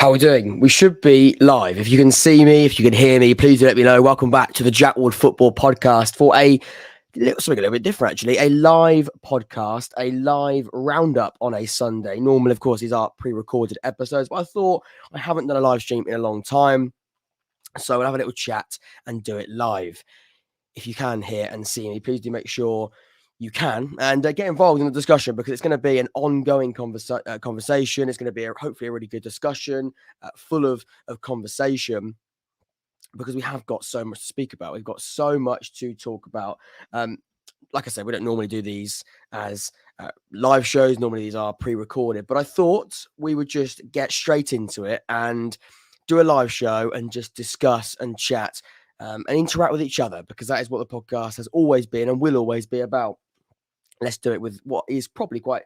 How are we doing? We should be live. If you can see me, if you can hear me, please do let me know. Welcome back to the Jackwood Football Podcast for something a little bit different, actually. A live podcast, a live roundup on a Sunday. Normally, of course, these are pre-recorded episodes, but I thought I haven't done a live stream in a long time, so we'll have a little chat and do it live. If you can hear and see me, please do make sure you can and get involved in the discussion, because it's going to be an ongoing conversation. It's going to be hopefully a really good discussion, full of conversation, because we have got so much to speak about. We've got so much to talk about. Like I said, we don't normally do these as live shows. Normally these are pre-recorded, but I thought we would just get straight into it and do a live show and just discuss and chat and interact with each other, because that is what the podcast has always been and will always be about. Let's do it with what is probably quite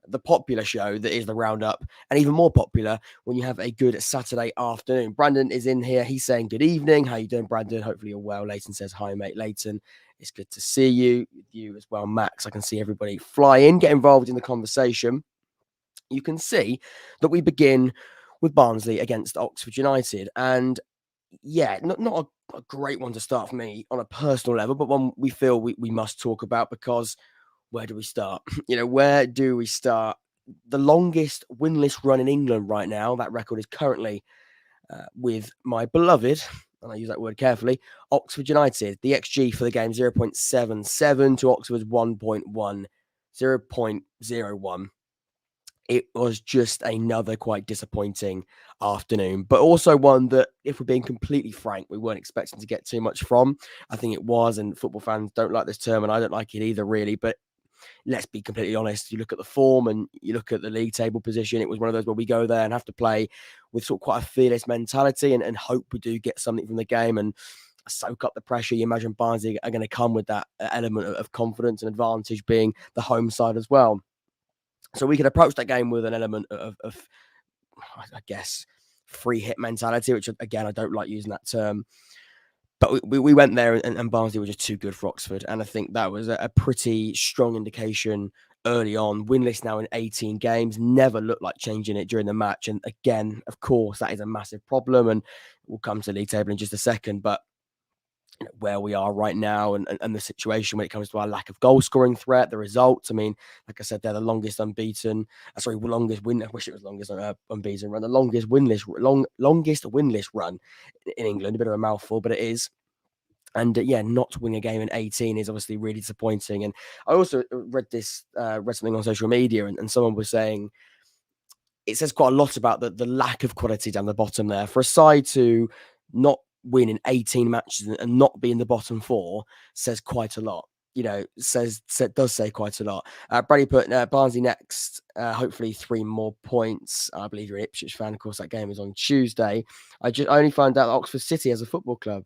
the popular show that is the Roundup, and even more popular when you have a good Saturday afternoon. Brandon is in here. He's saying good evening. How you doing, Brandon? Hopefully you're well. Leighton says hi, mate. Leighton, it's good to see you. You as well, Max. I can see everybody fly in, get involved in the conversation. You can see that we begin with Barnsley against Oxford United, and yeah, not a great one to start for me on a personal level, but one we feel we must talk about, because where do we start? Where do we start? The longest winless run in England right now, that record is currently with my beloved, and I use that word carefully, Oxford United. The XG for the game, 0.77 to Oxford's 1.1, 0.01. It was just another quite disappointing afternoon, but also one that, if we're being completely frank, we weren't expecting to get too much from. I think it was, and football fans don't like this term, and I don't like it either, really, but let's be completely honest. You look at the form and you look at the league table position. It was one of those where we go there and have to play with sort of quite a fearless mentality and hope we do get something from the game and soak up the pressure. You imagine Barnsley are going to come with that element of confidence and advantage, being the home side as well. So we could approach that game with an element of I guess, free hit mentality, which, again, I don't like using that term. But we went there and Barnsley were just too good for Oxford. And I think that was a pretty strong indication early on. Winless now in 18 games, never looked like changing it during the match. And again, of course, that is a massive problem. And we'll come to the league table in just a second. But where we are right now and the situation when it comes to our lack of goal scoring threat, the results. I mean, like I said, they're the longest unbeaten. Longest win. I wish it was longest unbeaten run. The longest winless run in England. A bit of a mouthful, but it is. And not winning a game in 18 is obviously really disappointing. And I also read something on social media, and someone was saying it says quite a lot about the lack of quality down the bottom there. For a side to not win in 18 matches and not be in the bottom four says quite a lot. Does say quite a lot. Brady put Barnsley next, hopefully 3 more points. I believe you're an Ipswich fan. Of course, that game is on Tuesday. I only found out that Oxford City has a football club.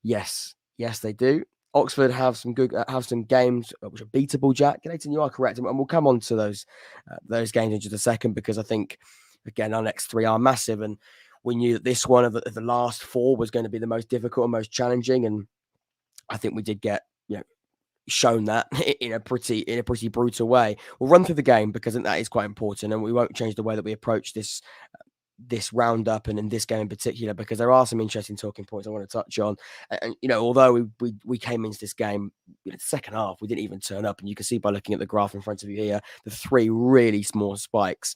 Yes, they do. Oxford have some games which are beatable, Jack. Leighton, you are correct. And we'll come on to those games in just a second, because I think, again, our next 3 are massive. And we knew that this one of the last 4 was going to be the most difficult and most challenging. And I think we did get, shown that in a pretty brutal way. We'll run through the game, because I think that is quite important, and we won't change the way that we approach this roundup and in this game in particular, because there are some interesting talking points I want to touch on. And although we came into this game, the second half, we didn't even turn up, and you can see by looking at the graph in front of you here, the 3 really small spikes.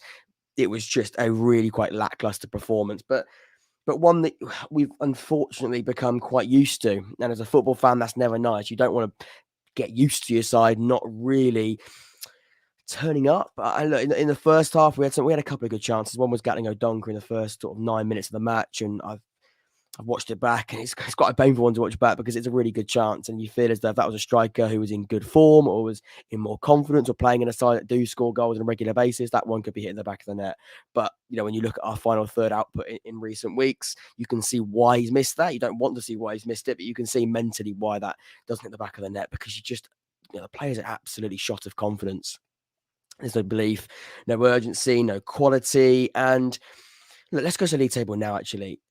It was just a really quite lackluster performance, but one that we've unfortunately become quite used to. And as a football fan, that's never nice. You don't want to get used to your side not really turning up. In the first half, we had a couple of good chances. One was Gatling O'Donkor in the first sort of 9 minutes of the match, and I've watched it back, and it's quite a painful one to watch back, because it's a really good chance, and you feel as though if that was a striker who was in good form or was in more confidence or playing in a side that do score goals on a regular basis, that one could be hitting the back of the net. But when you look at our final third output in recent weeks, you can see why he's missed that. You don't want to see why he's missed it, but you can see mentally why that doesn't hit the back of the net, because the players are absolutely shot of confidence. There's no belief, no urgency, no quality. And look, let's go to the league table now, actually.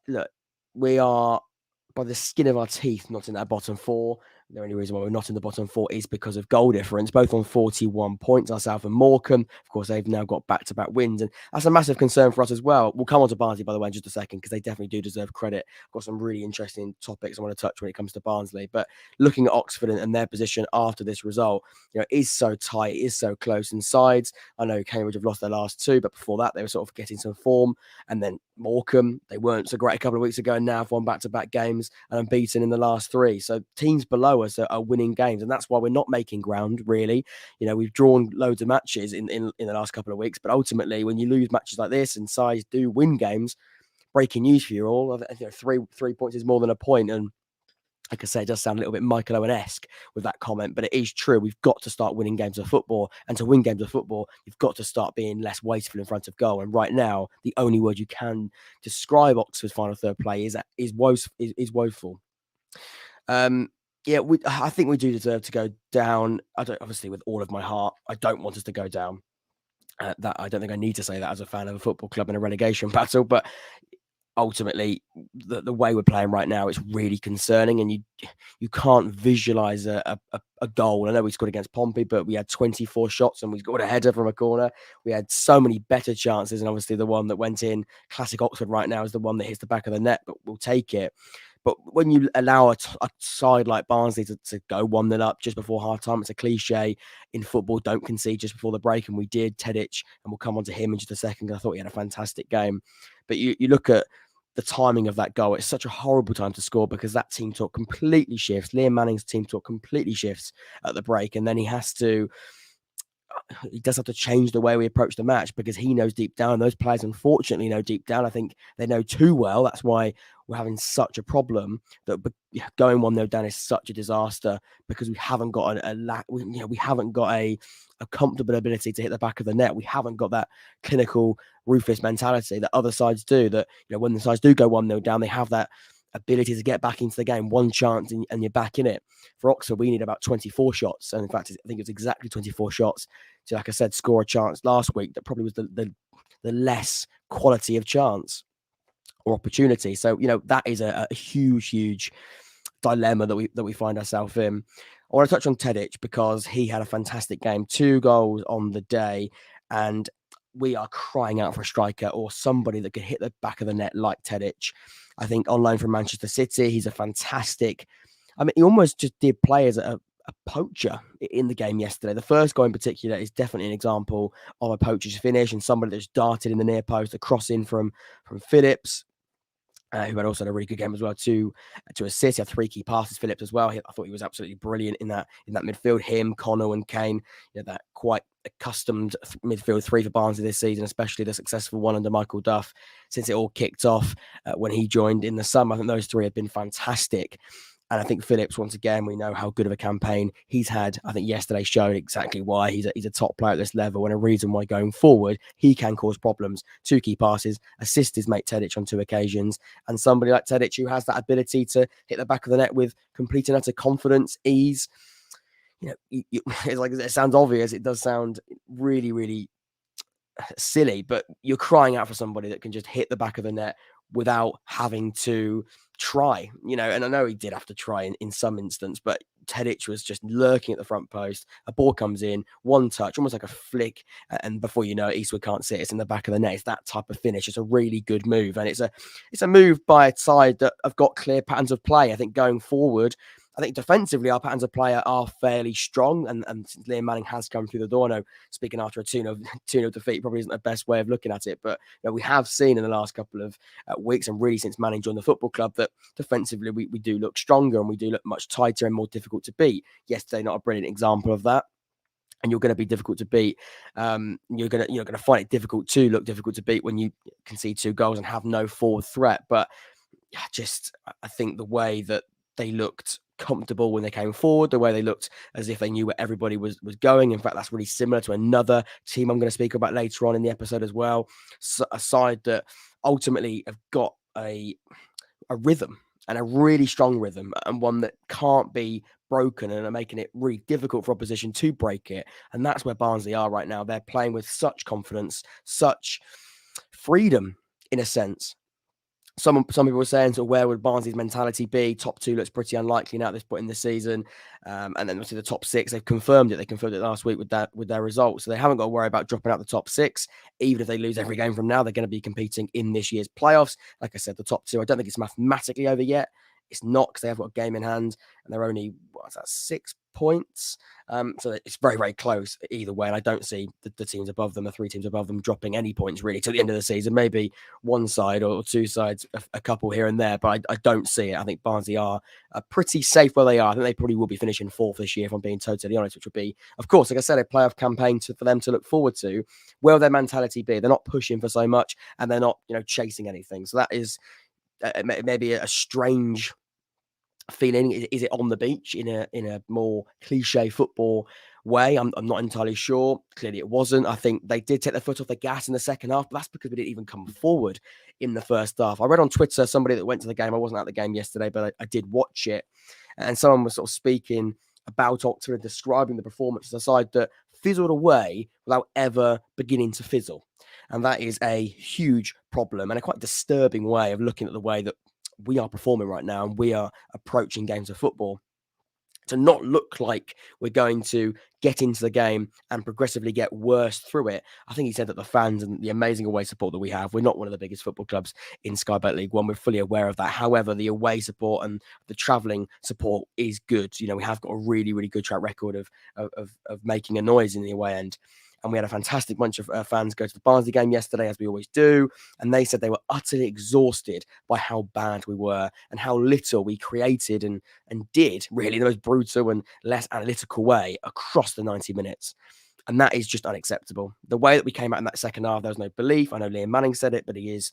Look, we are, by the skin of our teeth, not in that bottom 4. The only reason why we're not in the bottom four is because of goal difference, both on 41 points, ourselves and Morecambe. Of course, they've now got back-to-back wins, and that's a massive concern for us as well. We'll come on to Barnsley, by the way, in just a second, because they definitely do deserve credit. I've got some really interesting topics I want to touch when it comes to Barnsley. But looking at Oxford and their position after this result, it is so tight, it is so close in sides. I know Cambridge have lost their last two, but before that, they were sort of getting some form. And then Morecambe, they weren't so great a couple of weeks ago, and now have won back-to-back games and unbeaten in the last three. So teams below us are winning games, and that's why we're not making ground, really. We've drawn loads of matches in the last couple of weeks, but ultimately, when you lose matches like this and sides do win games, breaking news for you all, 3 points is more than a point. And like I say, it does sound a little bit Michael Owen-esque with that comment, but it is true. We've got to start winning games of football. And to win games of football, you've got to start being less wasteful in front of goal. And right now, the only word you can describe Oxford's final third play is woeful. I think we do deserve to go down. Obviously, with all of my heart, I don't want us to go down. That I don't think I need to say that as a fan of a football club in a relegation battle, but ultimately, the way we're playing right now is really concerning, and you can't visualize a goal. I know we scored against Pompey, but we had 24 shots and we scored a header from a corner. We had so many better chances, and obviously the one that went in, classic Oxford right now, is the one that hits the back of the net, but we'll take it. But when you allow a side like Barnsley to go 1-0 up just before half-time, it's a cliche in football, don't concede just before the break, and we did. Tedic, and we'll come on to him in just a second, I thought he had a fantastic game. But you look at the timing of that goal, it's such a horrible time to score because that team talk completely shifts. Liam Manning's team talk completely shifts at the break, and then he does have to change the way we approach the match because he knows deep down, those players unfortunately know deep down, I think they know too well. That's why we're having such a problem that going 1-0 down is such a disaster because we haven't got we haven't got a comfortable ability to hit the back of the net. We haven't got that clinical, ruthless mentality that other sides do, that when the sides do go 1-0 down, they have that ability to get back into the game, one chance and you're back in it. For Oxford, we need about 24 shots. And in fact, I think it's exactly 24 shots to, like I said, score a chance last week that probably was the less quality of chance or opportunity. So, that is a huge dilemma that we find ourselves in. I want to touch on Tedic because he had a fantastic game, 2 goals on the day, and we are crying out for a striker or somebody that could hit the back of the net like Tedic. I think on loan from Manchester City, he's a fantastic. He almost just did play as a poacher in the game yesterday. The first goal in particular is definitely an example of a poacher's finish and somebody that's darted in the near post, a cross in from Phillips. Who had also had a really good game as well, to assist. He had 3 key passes, Phillips as well. I thought he was absolutely brilliant in that midfield. Him, Connell and Kane, that quite accustomed midfield 3 for Barnsley this season, especially the successful one under Michael Duff since it all kicked off when he joined in the summer. I think those 3 have been fantastic. And I think Phillips, once again, we know how good of a campaign he's had. I think yesterday showed exactly why he's a top player at this level and a reason why going forward he can cause problems. 2 key passes, assist his mate Tedic on 2 occasions, and somebody like Tedic who has that ability to hit the back of the net with complete and utter confidence, ease. It's like, it sounds obvious. It does sound really, really silly, but you're crying out for somebody that can just hit the back of the net without having to try, and I know he did have to try in some instance, but Tedic was just lurking at the front post. A ball comes in, one touch, almost like a flick, and before you know it, Eastwood can't see it. It's in the back of the net. It's that type of finish. It's a really good move, and it's a move by a side that have got clear patterns of play. I think going forward, I think defensively our patterns of play are fairly strong, and since Liam Manning has come through the door, no, speaking after a 2-0 defeat probably isn't the best way of looking at it, but we have seen in the last couple of weeks, and really since Manning joined the football club, that defensively we do look stronger and we do look much tighter and more difficult to beat. Yesterday, not a brilliant example of that. And you're going to be difficult to beat. You're going to find it difficult to beat when you concede 2 goals and have no forward threat. But I think the way that they looked comfortable when they came forward, the way they looked as if they knew where everybody was going. In fact, that's really similar to another team I'm going to speak about later on in the episode as well. So a side that ultimately have got a rhythm, and a really strong rhythm, and one that can't be broken, and are making it really difficult for opposition to break it. And that's where Barnsley are right now. They're playing with such confidence, such freedom in a sense. Some people were saying, sort of, where would Barnsley's mentality be? Top two looks pretty unlikely now at this point in the season. And then obviously the top six, they've confirmed it. They confirmed it last week with their results. So they haven't got to worry about dropping out the top six. Even if they lose every game from now, they're going to be competing in this year's playoffs. Like I said, the top two, I don't think it's mathematically over yet. It's not, because they have got a game in hand and they're only, 6 points. So it's very, very close either way. And I don't see the teams above them, the three teams above them, dropping any points really till the end of the season. Maybe one side or two sides, a couple here and there, but I don't see it. I think Barnsley are pretty safe where they are. I think they probably will be finishing fourth this year, if I'm being totally honest, which would be, of course, like I said, a playoff campaign for them to look forward to. Where will their mentality be? They're not pushing for so much and they're not, chasing anything. So that is maybe a strange feeling. Is it on the beach in a more cliche football way? I'm not entirely sure. Clearly it wasn't. I think they did take their foot off the gas in the second half, but that's because we didn't even come forward in the first half. I read on Twitter somebody that went to the game. I wasn't at the game yesterday, but I did watch it, and someone was sort of speaking about Oxford and describing the performance as a side that fizzled away without ever beginning to fizzle. And that is a huge problem and a quite disturbing way of looking at the way that we are performing right now and we are approaching games of football. To not look like we're going to get into the game and progressively get worse through it. I think he said that the fans and the amazing away support that we have, we're not one of the biggest football clubs in Sky Bet League One. We're fully aware of that. However, the away support and the travelling support is good. We have got a really, really good track record of making a noise in the away end. And we had a fantastic bunch of fans go to the Barnsley game yesterday, as we always do. And they said they were utterly exhausted by how bad we were and how little we created and did, really, in the most brutal and less analytical way across the 90 minutes. And that is just unacceptable. The way that we came out in that second half, there was no belief. I know Liam Manning said it, but he is,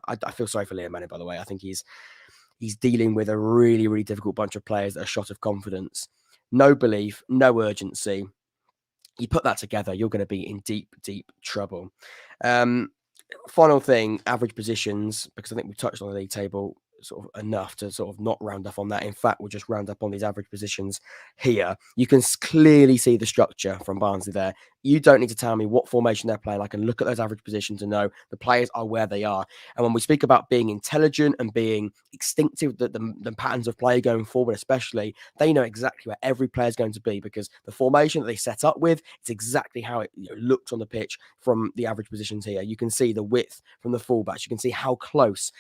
I feel sorry for Liam Manning, by the way. I think he's dealing with a really, really difficult bunch of players that are shot of confidence. No belief, no urgency. You put that together, you're going to be in deep, deep trouble. Final thing, average positions, because I think we've touched on the league table sort of enough to sort of not round up on that. In fact, we'll just round up on these average positions here. You can clearly see the structure from Barnsley there. You don't need to tell me what formation they're playing. I can look at those average positions and know the players are where they are. And when we speak about being intelligent and being instinctive, the patterns of play going forward, especially, they know exactly where every player is going to be, because the formation that they set up with, it's exactly how it looks on the pitch from the average positions here. You can see the width from the fullbacks. You can see how close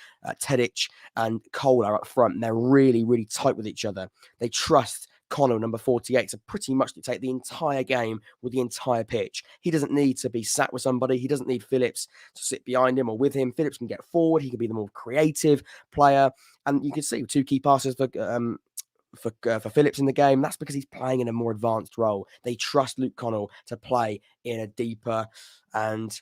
Tedic and Cole are up front. They're really, really tight with each other. They trust Connell, number 48, to pretty much dictate the entire game with the entire pitch. He doesn't need to be sat with somebody. He doesn't need Phillips to sit behind him or with him. Phillips can get forward. He can be the more creative player. And you can see 2 key passes for Phillips in the game. That's because he's playing in a more advanced role. They trust Luke Connell to play in a deeper and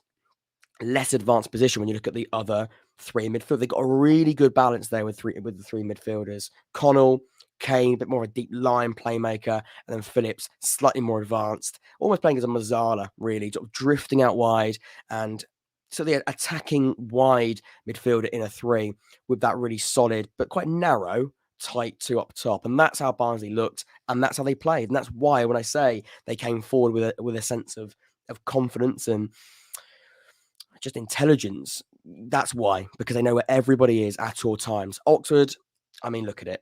less advanced position when you look at the other 3 in midfield. They've got a really good balance there with the 3 midfielders. Connell, Kane, a bit more of a deep line playmaker, and then Phillips, slightly more advanced, almost playing as a Mazzala, really, sort of drifting out wide, and so the attacking wide midfielder in a 3 with that really solid but quite narrow, tight 2 up top. And that's how Barnsley looked, and that's how they played. And that's why when I say they came forward with a sense of confidence and just intelligence, that's why, because they know where everybody is at all times. Oxford, I mean, look at it.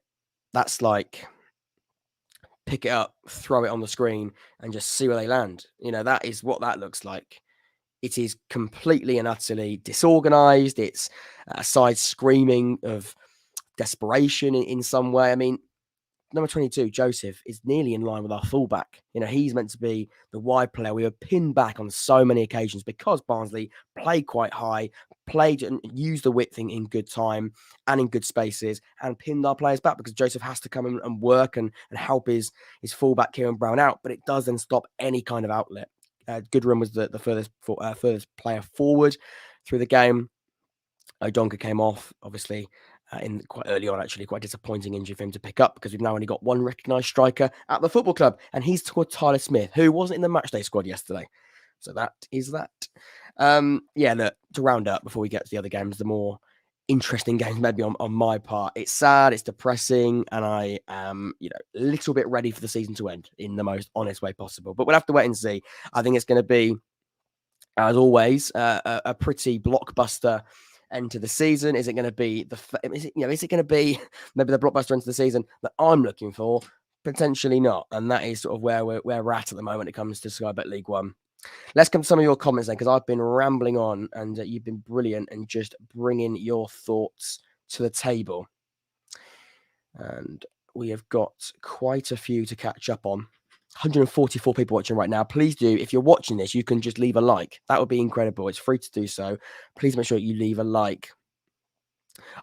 That's like, pick it up, throw it on the screen, and just see where they land. That is what that looks like. It is completely and utterly disorganized. It's a side screaming of desperation in some way. I mean, number 22, Joseph, is nearly in line with our fullback. He's meant to be the wide player. We were pinned back on so many occasions because Barnsley played quite high, played and used the width in good time and in good spaces, and pinned our players back because Joseph has to come in and work and help his fullback Kieran Brown out. But it does then stop any kind of outlet. Goodwin was the furthest player forward through the game. Donker came off, obviously, in quite early on, actually. Quite a disappointing injury for him to pick up, because we've now only got one recognised striker at the football club, and he's Tyler Smith, who wasn't in the matchday squad yesterday. So that is that. Look, to round up before we get to the other games, the more interesting games maybe on my part. It's sad, it's depressing, and I am, a little bit ready for the season to end in the most honest way possible. But we'll have to wait and see. I think it's going to be, as always, a pretty blockbuster end to the season? Is it going to be is it going to be maybe the blockbuster end to the season that I'm looking for? Potentially not. And that is sort of where we're at the moment when it comes to Sky Bet League One. Let's come to some of your comments then, because I've been rambling on and you've been brilliant and just bringing your thoughts to the table. And we have got quite a few to catch up on. 144 people watching right now. Please do, if you're watching this, you can just leave a like. That would be incredible. It's free to do so. Please make sure you leave a like.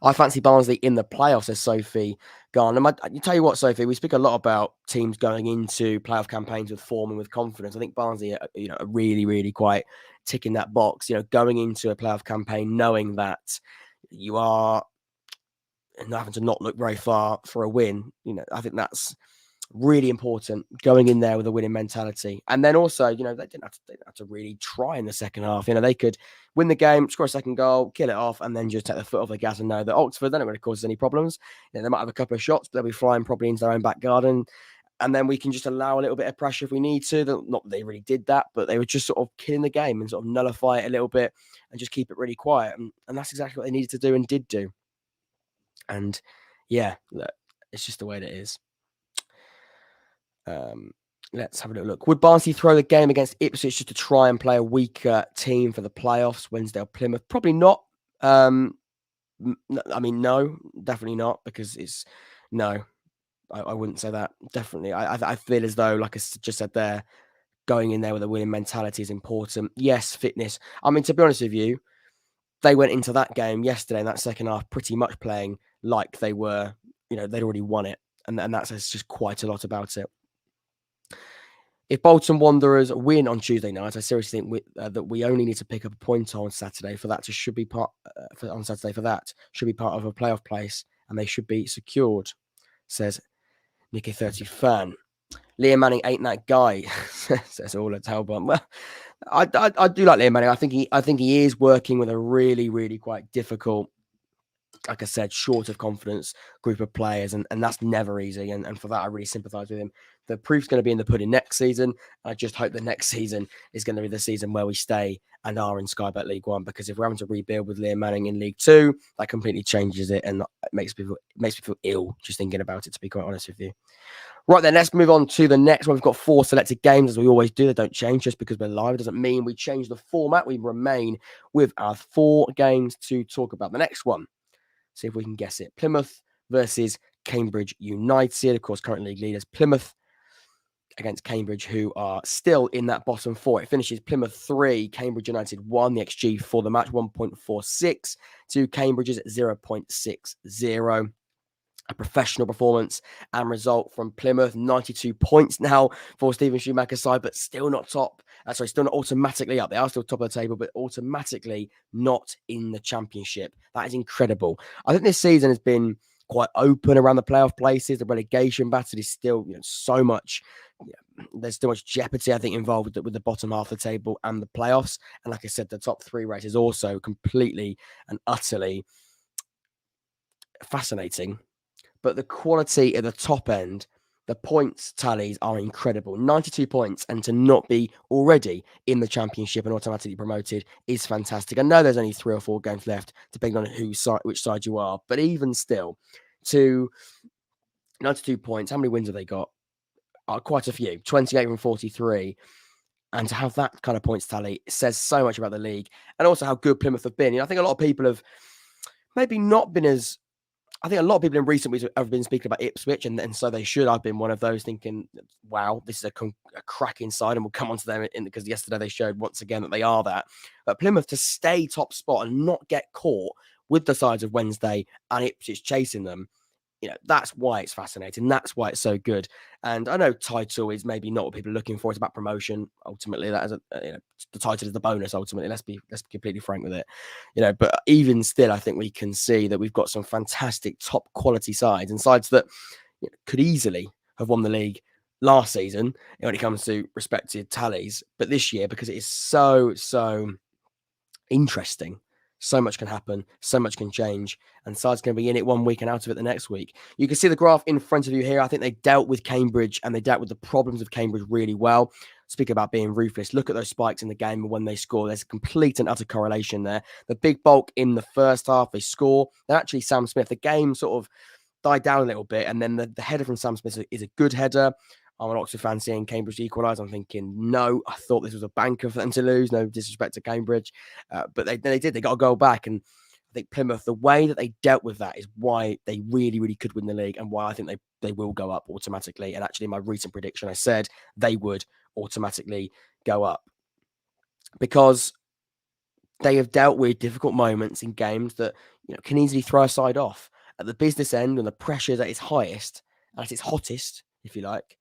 I fancy Barnsley in the playoffs, says Sophie Garner. You tell you what, Sophie, we speak a lot about teams going into playoff campaigns with form and with confidence. I think Barnsley are really, really quite ticking that box. Going into a playoff campaign, knowing that you are not having to not look very far for a win. I think that's really important, going in there with a winning mentality. And then also, they didn't have to really try in the second half. They could win the game, score a second goal, kill it off, and then just take the foot off the gas and know that Oxford, they're not going to cause us any problems. They might have a couple of shots, but they'll be flying probably into their own back garden. And then we can just allow a little bit of pressure if we need to. Not that they really did that, but they were just sort of killing the game and sort of nullify it a little bit and just keep it really quiet. And that's exactly what they needed to do and did do. And yeah, it's just the way that it is. Let's have a little look. Would Barnsley throw the game against Ipswich just to try and play a weaker team for the playoffs? Wednesday or Plymouth? Probably not. No, definitely not, because I wouldn't say that. Definitely. I feel as though, like I just said there, going in there with a winning mentality is important. Yes, fitness. To be honest with you, they went into that game yesterday in that second half pretty much playing like they were, they'd already won it. And that says just quite a lot about it. If Bolton Wanderers win on Tuesday night, I seriously think that we only need to pick up a point on Saturday for that should be part of a playoff place, and they should be secured, says Nicky 30 fan. Liam Manning ain't that guy, says all at Talbot. Well, I do like Liam Manning. I think he is working with a really, really quite difficult, like I said, short of confidence group of players, and that's never easy. And for that, I really sympathise with him. The proof's going to be in the pudding next season. I just hope the next season is going to be the season where we stay and are in Sky Bet League One, because if we're having to rebuild with Liam Manning in League Two, that completely changes it, and it makes me feel ill just thinking about it, to be quite honest with you. Right then, let's move on to the next one. We've got 4 selected games, as we always do. They don't change just because we're live. It doesn't mean we change the format. We remain with our 4 games to talk about. The next one, see if we can guess it. Plymouth versus Cambridge United. Of course, current league leaders Plymouth against Cambridge, who are still in that bottom 4. It finishes Plymouth 3, Cambridge United 1. The XG for the match, 1.46 to Cambridge's 0.60. A professional performance and result from Plymouth. 92 points now for Stephen Schumacher's side, but still not top. Still not automatically up. They are still top of the table, but automatically not in the championship. That is incredible. I think this season has been quite open around the playoff places. The relegation battle is still, so much. There's still much jeopardy, I think, involved with the bottom half of the table and the playoffs. And like I said, the top 3 race is also completely and utterly fascinating. But the quality at the top end, the points tallies are incredible. 92 points, and to not be already in the championship and automatically promoted is fantastic. I know there's only 3 or 4 games left, depending on which side you are. But even still, to 92 points, how many wins have they got? Quite a few, 28 from 43. And to have that kind of points tally says so much about the league, and also how good Plymouth have been. I think a lot of people have maybe not been as... I think a lot of people in recent weeks have been speaking about Ipswich, and so they should. I've been one of those thinking, wow, this is a cracking side, and we'll come on to them because yesterday they showed once again that they are that. But Plymouth to stay top spot and not get caught with the sides of Wednesday and Ipswich chasing them, that's why it's fascinating. That's why it's so good. And I know title is maybe not what people are looking for. It's about promotion. Ultimately, that is the title is the bonus. Ultimately, let's be completely frank with it. But even still, I think we can see that we've got some fantastic top quality sides, and sides that could easily have won the league last season when it comes to respective tallies. But this year, because it is so interesting, so much can happen, so much can change, and sides can be in it one week and out of it the next week. You can see the graph in front of you here. I think they dealt with Cambridge and they dealt with the problems of Cambridge really well. speak about being ruthless. Look at those spikes in the game and when they score. There's a complete and utter correlation there. The big bulk in the first half, they score. Then actually, Sam Smith, the game sort of died down a little bit. And then the header from Sam Smith is a good header. I'm an Oxford fan seeing Cambridge equalise. I'm thinking, no, I thought this was a banker for them to lose. No disrespect to Cambridge. But they did. They got a goal back. And I think Plymouth, the way that they dealt with that is why they really, really could win the league and why I think they will go up automatically. And actually, my recent prediction, I said they would automatically go up because they have dealt with difficult moments in games that can easily throw a side off. At the business end, when the pressure is at its highest, at its hottest, if you like,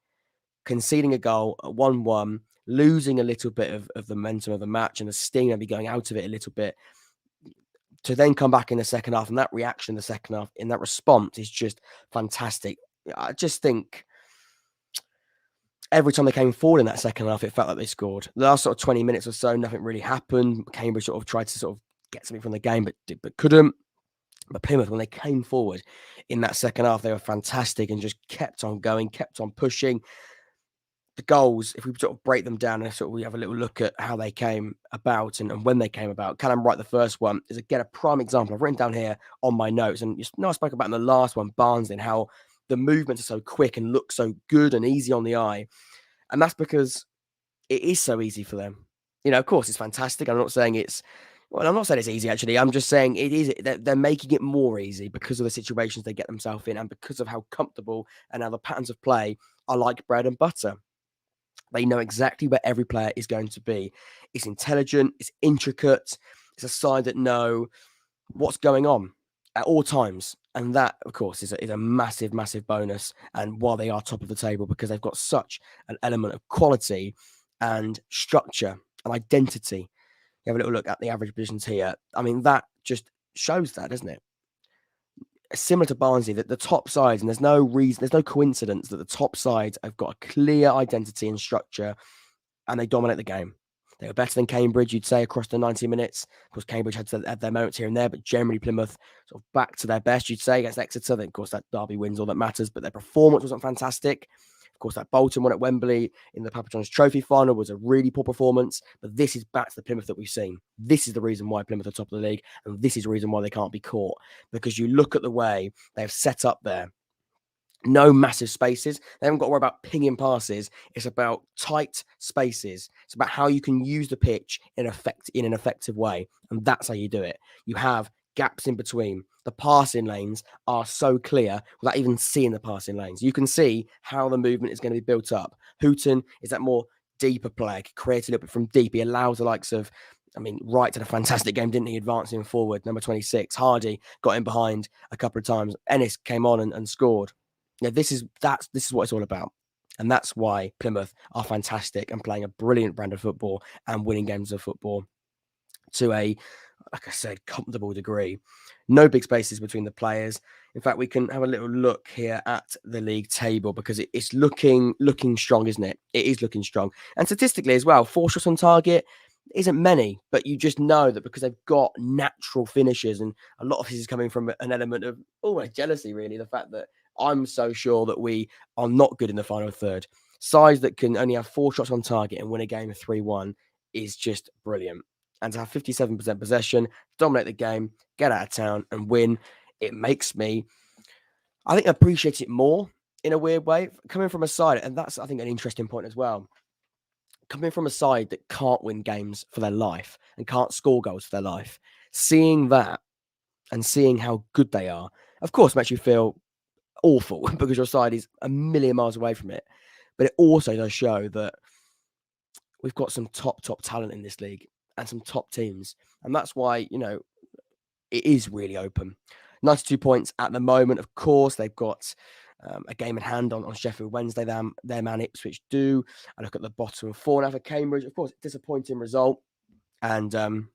conceding a goal at 1-1, losing a little bit of the momentum of the match and the steam maybe going out of it a little bit, to then come back in the second half and that reaction in the second half, in that response is just fantastic. I just think every time they came forward in that second half, it felt like they scored. The last sort of 20 minutes or so, nothing really happened. Cambridge sort of tried to sort of get something from the game, but couldn't. But Plymouth, when they came forward in that second half, they were fantastic and just kept on going, kept on pushing. The goals, if we sort of break them down and sort of we have a little look at how they came about and when they came about. Callum Wright, the first one, is again a prime example. I've written down here on my notes, and I spoke about in the last one, Barnsley, and how the movements are so quick and look so good and easy on the eye. And that's because it is so easy for them. Of course, it's fantastic. I'm not saying it's easy, actually. I'm just saying it is. They're making it more easy because of the situations they get themselves in and because of how comfortable and how the patterns of play are like bread and butter. They know exactly where every player is going to be. It's intelligent. It's intricate. It's a side that know what's going on at all times. And that, of course, is a massive, massive bonus. And while they are top of the table, because they've got such an element of quality and structure and identity. You have a little look at the average positions here. I mean, that just shows that, doesn't it? Similar to Barnsley, that the top sides, and there's no coincidence that the top sides have got a clear identity and structure, and they dominate the game. They were better than Cambridge, you'd say, across the 90 minutes. Of course, Cambridge had their moments here and there, but generally Plymouth sort of back to their best, you'd say, against Exeter. Then, of course, that derby wins all that matters, but their performance wasn't fantastic. Of course, that Bolton one at Wembley in the Papa John's Trophy final was a really poor performance, but this is back to the Plymouth that we've seen. This is the reason why Plymouth are top of the league, and this is the reason why they can't be caught, because you look at the way they've set up there. No massive spaces. They haven't got to worry about pinging passes. It's about tight spaces. It's about how you can use the pitch in an effective way, and that's how you do it. You have gaps in between. The passing lanes are so clear without even seeing the passing lanes. You can see how the movement is going to be built up. Houghton is that more deeper play, creates a little bit from deep. He allows the likes of, Wright did a fantastic game, didn't he? Advancing forward, number 26. Hardy got in behind a couple of times. Ennis came on and scored. This is what it's all about. And that's why Plymouth are fantastic and playing a brilliant brand of football and winning games of football to a, like I said, comfortable degree. No big spaces between the players. In fact, we can have a little look here at the league table because it's looking strong, isn't it? It is looking strong. And statistically as well, 4 shots on target isn't many, but you just know that because they've got natural finishes, and a lot of this is coming from an element of almost jealousy, really. The fact that I'm so sure that we are not good in the final third. Sides that can only have 4 shots on target and win a game of 3-1 is just brilliant. And to have 57% possession, dominate the game, get out of town and win, it makes me, I think, appreciate it more in a weird way. Coming from a side, and that's, I think, an interesting point as well. Coming from a side that can't win games for their life and can't score goals for their life, seeing that and seeing how good they are, of course, makes you feel awful because your side is a million miles away from it. But it also does show that we've got some top talent in this league and some top teams. And that's why, it is really open. 92 points at the moment. Of course, they've got a game in hand on Sheffield Wednesday. Their man Ipswich do. I look at the bottom 4 now for Cambridge. Of course, disappointing result. And sorry,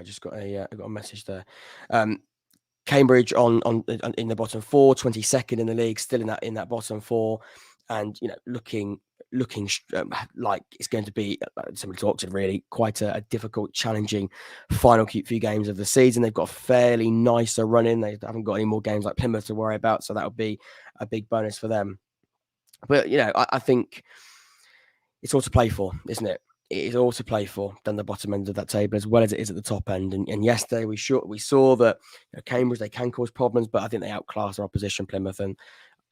I just got I got a message there. Cambridge on in the bottom 4, 22nd in the league, still in that bottom 4, and looking like it's going to be similar to Oxford, really quite a difficult, challenging final few games of the season. They've got a fairly nicer run in. They haven't got any more games like Plymouth to worry about, so that would be a big bonus for them. But, I think it's all to play for, isn't it? It is all to play for than the bottom end of that table as well as it is at the top end. And yesterday we saw that Cambridge, they can cause problems, but I think they outclass our opposition, Plymouth, and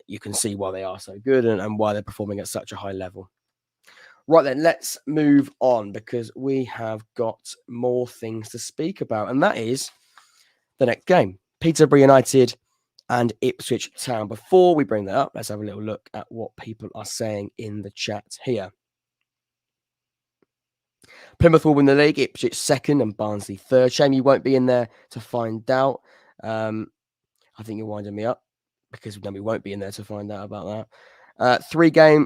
you can see why they are so good and why they're performing at such a high level. Right then, let's move on because we have got more things to speak about, and that is the next game, Peterborough United and Ipswich Town. Before we bring that up, let's have a little look at what people are saying in the chat here. Plymouth will win the league, Ipswich second and Barnsley third. Shame you won't be in there to find out. I think you're winding me up because we won't be in there to find out about that. Three game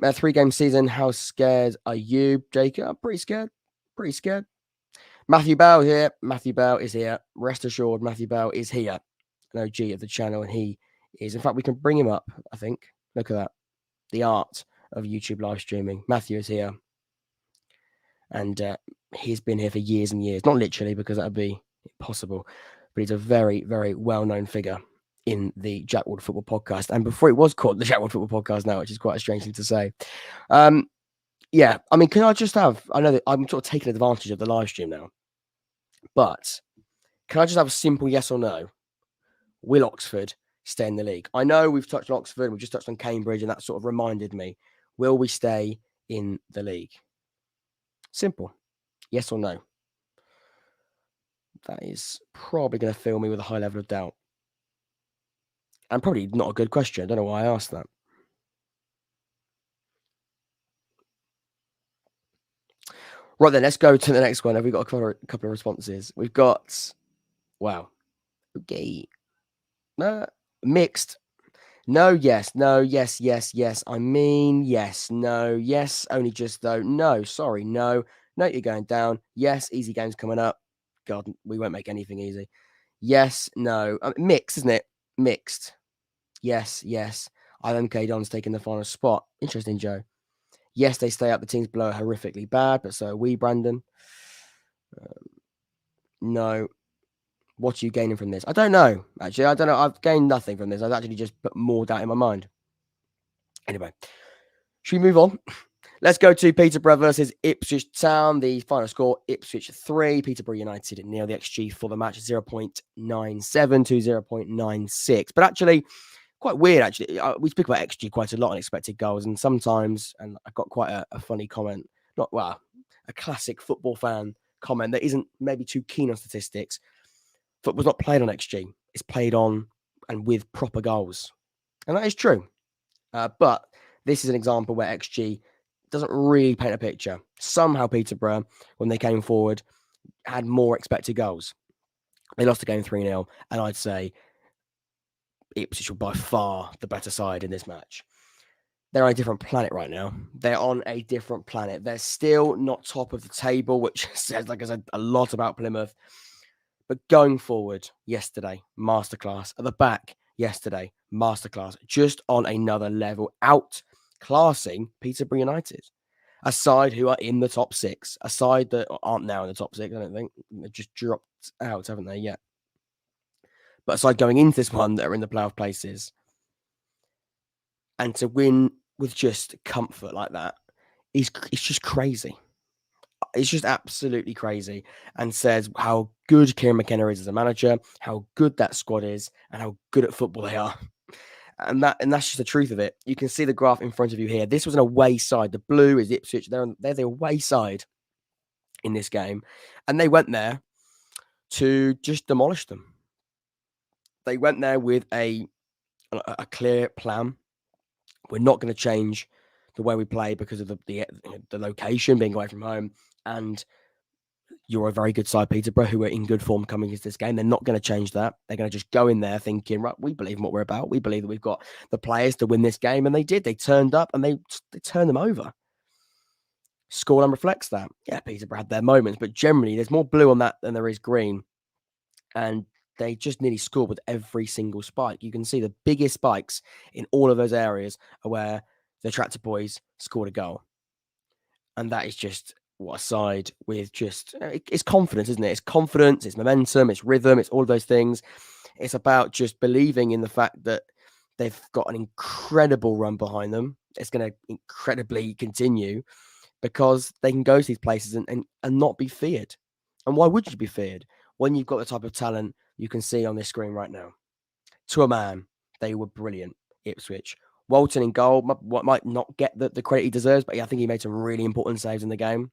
season. How scared are you, Jacob? I'm pretty scared. Matthew Bell here. Matthew Bell is here. Rest assured, Matthew Bell is here. An OG of the channel, and he is. In fact, we can bring him up, I think. Look at that. The art of YouTube live streaming. Matthew is here. And he's been here for years and years. Not literally, because that would be impossible. But he's a very, very well-known figure in the Jack Ward Football Podcast. And before it was called the Jack Ward Football Podcast now, which is quite a strange thing to say. Yeah, I mean, can I just have... I know that I'm sort of taking advantage of the live stream now. But can I just have a simple yes or no? Will Oxford stay in the league? I know we've touched on Oxford. We've just touched on Cambridge. And that sort of reminded me. Will we stay in the league? Simple. Yes or no? That is probably going to fill me with a high level of doubt. And probably not a good question. I don't know why I asked that. Right then, let's go to the next one. Have we got a couple of responses? We've got, wow. Okay. Mixed. No, yes, no, yes, yes, yes. I mean, yes, no, yes, only just though. No, sorry, no. No, you're going down. Yes, easy games coming up. God, we won't make anything easy. Yes, no. Mixed, isn't it? Mixed. Yes, yes. IMK Don's taking the final spot. Interesting, Joe. Yes, they stay up. The teams below are horrifically bad, but so are we, Brandon. No. What are you gaining from this? I don't know, actually. I don't know. I've gained nothing from this. I've actually just put more doubt in my mind. Anyway, should we move on? Let's go to Peterborough versus Ipswich Town. The final score, Ipswich 3, Peterborough United near the XG for the match, 0.97 to 0.96. But actually, quite weird, actually. We speak about XG quite a lot on expected goals, and sometimes, and I got quite a funny comment, a classic football fan comment that isn't maybe too keen on statistics. Football's not played on XG. It's played on and with proper goals. And that is true. But this is an example where XG doesn't really paint a picture. Somehow Peterborough, when they came forward, had more expected goals. They lost the game 3-0, and I'd say Ipswich were by far the better side in this match. They're on a different planet right now. They're on a different planet. They're still not top of the table, which says, like I said, a lot about Plymouth. But going forward, yesterday, masterclass. At the back, yesterday, masterclass. Just on another level, outclassing Peterborough United. A side who are in the top 6. A side that aren't now in the top 6, I don't think. They've just dropped out, haven't they, yet? But a side going into this one that are in the playoff places. And to win with just comfort like that, it's just crazy. It's just absolutely crazy, and says how good Kieran McKenna is as a manager, how good that squad is, and how good at football they are. And that's just the truth of it. You can see the graph in front of you here. This was an away side. The blue is Ipswich. They're the away side in this game, and they went there to just demolish them. They went there with a clear plan. We're not going to change the way we play because of the location, being away from home, and you're a very good side, Peterborough, who are in good form coming into this game. They're not going to change that. They're going to just go in there thinking, right, we believe in what we're about. We believe that we've got the players to win this game, and they did. They turned up and they turned them over. Scoreline reflects that. Yeah, Peterborough had their moments, but generally there's more blue on that than there is green, and they just nearly scored with every single spike. You can see the biggest spikes in all of those areas are where the Tractor Boys scored a goal. And that is just what a side with just, it's confidence, isn't it? It's confidence, it's momentum, it's rhythm, it's all of those things. It's about just believing in the fact that They've got an incredible run behind them. It's going to incredibly continue because they can go to these places and not be feared. And why would you be feared when you've got the type of talent you can see on this screen right now? To a man, they were brilliant, Ipswich. Walton in goal might not get the credit he deserves, but I think he made some really important saves in the game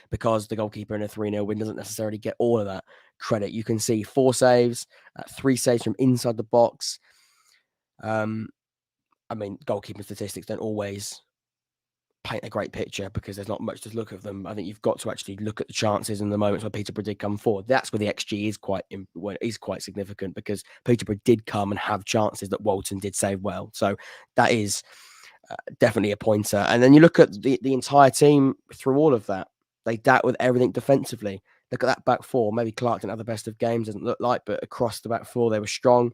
because the goalkeeper in a 3-0 win doesn't necessarily get all of that credit. You can see 4 saves, 3 saves from inside the box. I mean, goalkeeping statistics don't always paint a great picture because there's not much to look at them. I think you've got to actually look at the chances and the moments where Peterborough did come forward. That's where the XG is quite significant because Peterborough did come and have chances that Walton did save well. So that is definitely a pointer. And then you look at the entire team through all of that. They dealt with everything defensively. Look at that back four. Maybe Clark didn't have the best of games, doesn't look like, but across the back four, they were strong.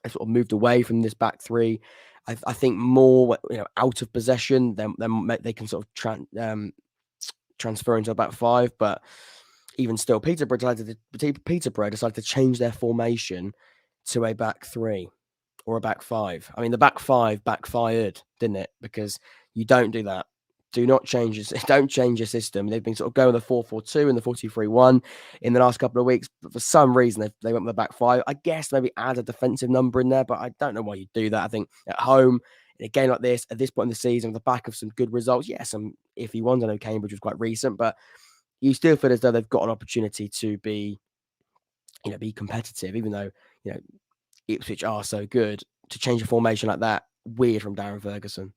They sort of moved away from this back three. I think more, out of possession, then they can sort of transfer into a back five. But even still, Peterborough decided to change their formation to a back three or a back five. I mean, the back five backfired, didn't it? Because you don't do that. Do not change it. Don't change your system. They've been sort of going the 4-4-2 and the 4-2-3-1 in the last couple of weeks, but for some reason they went with the back five. I guess maybe add a defensive number in there, but I don't know why you do that. I think at home in a game like this, at this point in the season, on the back of some good results, some iffy ones. I know Cambridge was quite recent, but you still feel as though they've got an opportunity to be competitive, even though Ipswich are so good. To change a formation like that, weird from Darren Ferguson.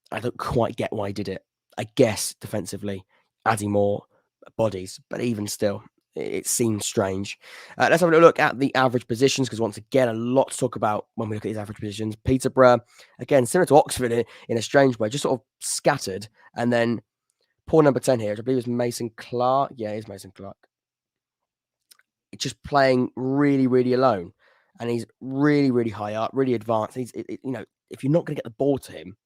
I don't quite get why he did it. I guess defensively, adding more bodies, but even still, it seems strange. Let's have a look at the average positions, because once again, a lot to talk about when we look at these average positions. Peterborough, again, similar to Oxford in a strange way, just sort of scattered. And then poor number 10 here, which I believe is Mason Clark. Yeah, it is Mason Clark. It's just playing really, really alone. And he's really, really high up, really advanced. If you're not going to get the ball to him,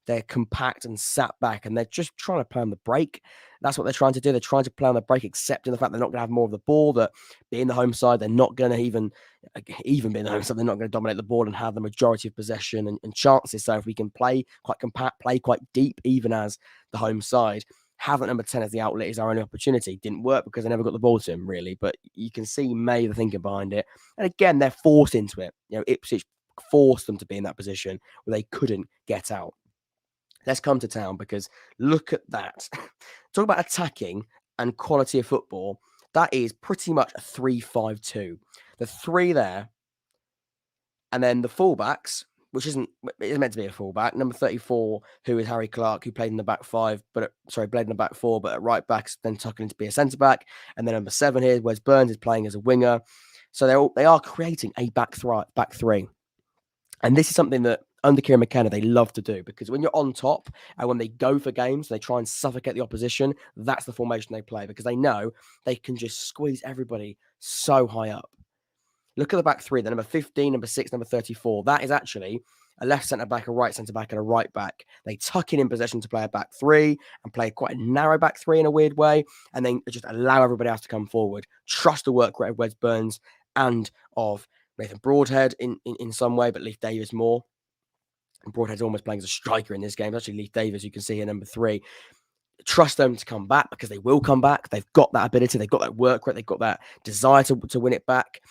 they're compact and sat back, and they're just trying to play on the break. That's what they're trying to do. They're trying to play on the break, accepting the fact they're not going to have more of the ball, that being the home side, they're not going to even being the home side, they're not going to dominate the ball and have the majority of possession and chances. So if we can play quite compact, play quite deep, even as the home side, have that number 10 as the outlet is our only opportunity. Didn't work because they never got the ball to him, really. But you can see the thinking behind it. And again, they're forced into it. Ipswich forced them to be in that position where they couldn't get out. Let's come to town, because look at that. Talk about attacking and quality of football. That is pretty much a 3-5-2. The three there, and then the fullbacks, which isn't meant to be a fullback. Number 34, who is Harry Clark, who played in the back five, played in the back four, but at right back, then tucking to be a centre back. And then number 7 here, Wes Burns, is playing as a winger. So they are creating a back three. And this is something that under Kieran McKenna, they love to do, because when you're on top and when they go for games, they try and suffocate the opposition. That's the formation they play, because they know they can just squeeze everybody so high up. Look at the back three, the number 15, number 6, number 34. That is actually a left centre-back, a right centre-back, and a right back. They tuck in possession to play a back three and play quite a narrow back three in a weird way, and then just allow everybody else to come forward. Trust the work rate of Wes Burns and of Nathan Broadhead in some way, but Leif Davis more. And Broadhead's almost playing as a striker in this game. It's actually Leif Davis, you can see here, number 3. Trust them to come back, because they will come back. They've got that ability. They've got that work rate. They've got that desire to win it back.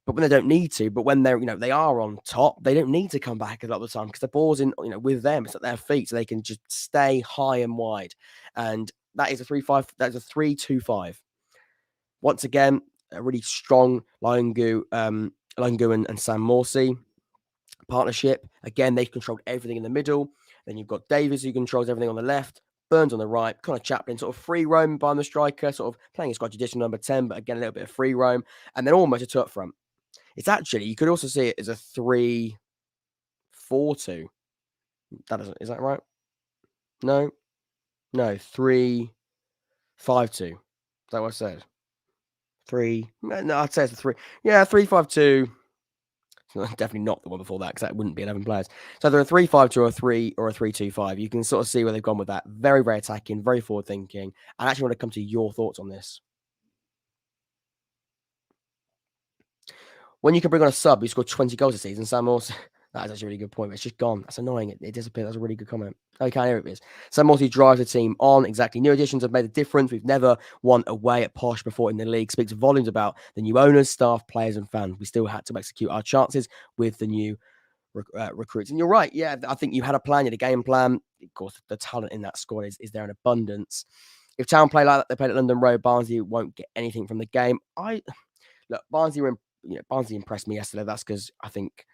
But when they don't need to, but when they're, they are on top, they don't need to come back a lot of the time, because the ball's in, with them. It's at their feet, so they can just stay high and wide. And that is a 3-5. That's a 3-2-5. Once again, a really strong Liongu and Sam Morsey partnership. Again, they've controlled everything in the middle. Then you've got Davies, who controls everything on the left. Burns on the right. Connor Chaplin sort of free roam behind the striker, sort of playing his quite judicial number 10, but again, a little bit of free roam. And then almost a two up front. It's actually, you could also see it as a 3-4-2. Is that right? No, 3-5-2. Is that what I said? 3. No, I'd say it's a 3. Yeah, 3-5-2. Definitely not the one before that, because that wouldn't be 11 players. So they're a 3-5-2 or a 3-2-5. You can sort of see where they've gone with that. Very, very attacking, very forward thinking. I actually want to come to your thoughts on this. when you can bring on a sub who scored 20 goals this season, Sam Morsy, that is actually a really good point, but it's just gone. That's annoying. It disappeared. That's a really good comment. Okay, here it is. Sam Morsy drives the team on. Exactly. New additions have made a difference. We've never won away at Posh before in the league. Speaks volumes about the new owners, staff, players, and fans. We still had to execute our chances with the new recruits. And you're right. Yeah, I think you had a plan, you had a game plan. Of course, the talent in that squad is there in abundance. If Town play like that, they played at London Road, Barnsley won't get anything from the game. Barnsley Barnsley impressed me yesterday. That's because I think